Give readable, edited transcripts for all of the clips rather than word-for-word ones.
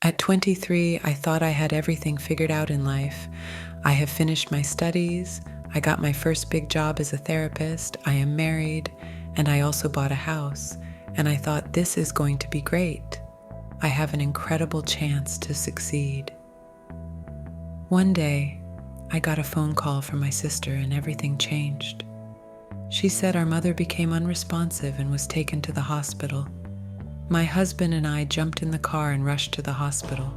At 23, I thought I had everything figured out in life. I have finished my studies, I got my first big job as a therapist, I am married, and I also bought a house, and I thought this is going to be great. I have an incredible chance to succeed. One day, I got a phone call from my sister and everything changed. She said our mother became unresponsive and was taken to the hospital. My husband and I jumped in the car and rushed to the hospital.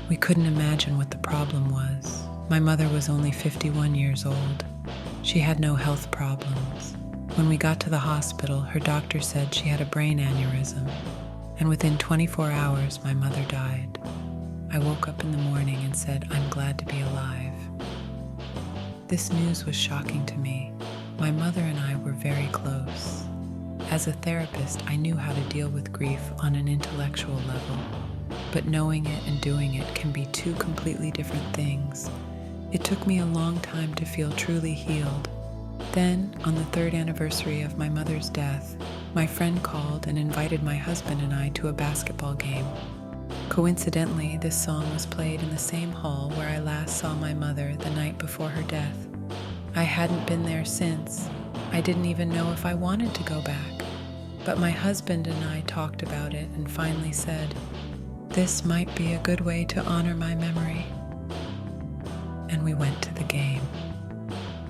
We couldn't imagine what the problem was. My mother was only 51 years old. She had no health problems. When we got to the hospital, her doctor said she had a brain aneurysm, and within 24 hours, my mother died. I woke up in the morning and said, "I'm glad to be alive." This news was shocking to me. My mother and I were very close. As a therapist, I knew how to deal with grief on an intellectual level, but knowing it and doing it can be two completely different things. It took me a long time to feel truly healed. Then, on the 3rd anniversary of my mother's death, my friend called and invited my husband and I to a basketball game. Coincidentally, this song was played in the same hall where I last saw my mother the night before her death. I hadn't been there since. I didn't even know if I wanted to go back. But my husband and I talked about it and finally said, "This might be a good way to honor my memory." And we went to the game.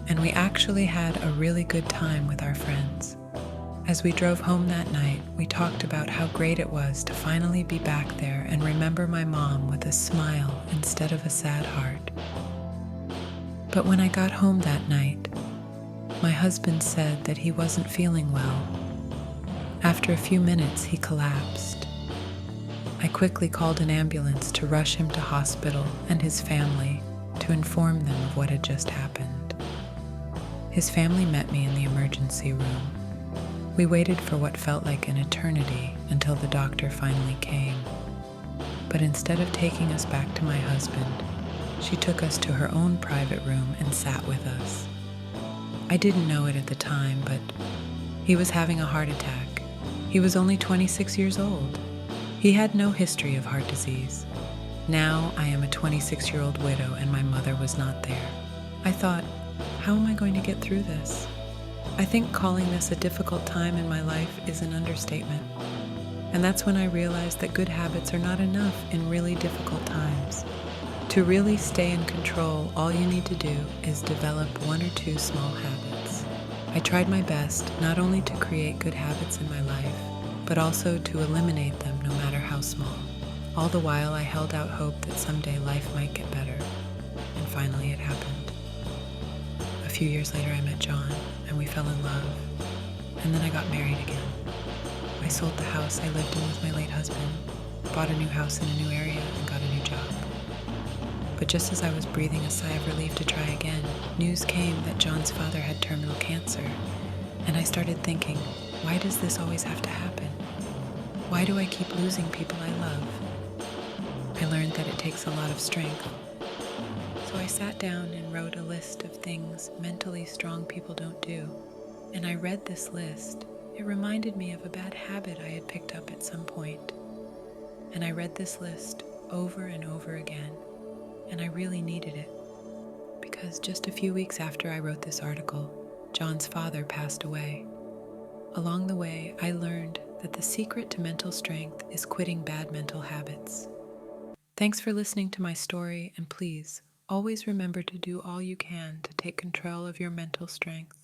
And we actually had a really good time with our friends. As we drove home that night, we talked about how great it was to finally be back there and remember my mom with a smile instead of a sad heart. But when I got home that night, my husband said that he wasn't feeling well. After a few minutes, he collapsed. I quickly called an ambulance to rush him to hospital and his family to inform them of what had just happened. His family met me in the emergency room. We waited for what felt like an eternity until the doctor finally came. But instead of taking us back to my husband, she took us to her own private room and sat with us. I didn't know it at the time, but he was having a heart attack. He was only 26 years old. He had no history of heart disease. Now I am a 26-year-old widow and my mother was not there. I thought, how am I going to get through this? I think calling this a difficult time in my life is an understatement. And that's when I realized that good habits are not enough in really difficult times. To really stay in control, all you need to do is develop 1 or 2 small habits. I tried my best not only to create good habits in my life, but also to eliminate them no matter how small. All the while I held out hope that someday life might get better. And finally it happened. A few years later I met John, and we fell in love. And then I got married again. I sold the house I lived in with my late husband, bought a new house in a new area, and got a new job. But just as I was breathing a sigh of relief to try again, news came that John's father had terminal cancer. And I started thinking, why does this always have to happen? Why do I keep losing people I love? I learned that it takes a lot of strength. So I sat down and wrote a list of things mentally strong people don't do. And I read this list. It reminded me of a bad habit I had picked up at some point. And I read this list over and over again. And I really needed it, because just a few weeks after I wrote this article, John's father passed away. Along the way, I learned that the secret to mental strength is quitting bad mental habits. Thanks for listening to my story, and please, always remember to do all you can to take control of your mental strength.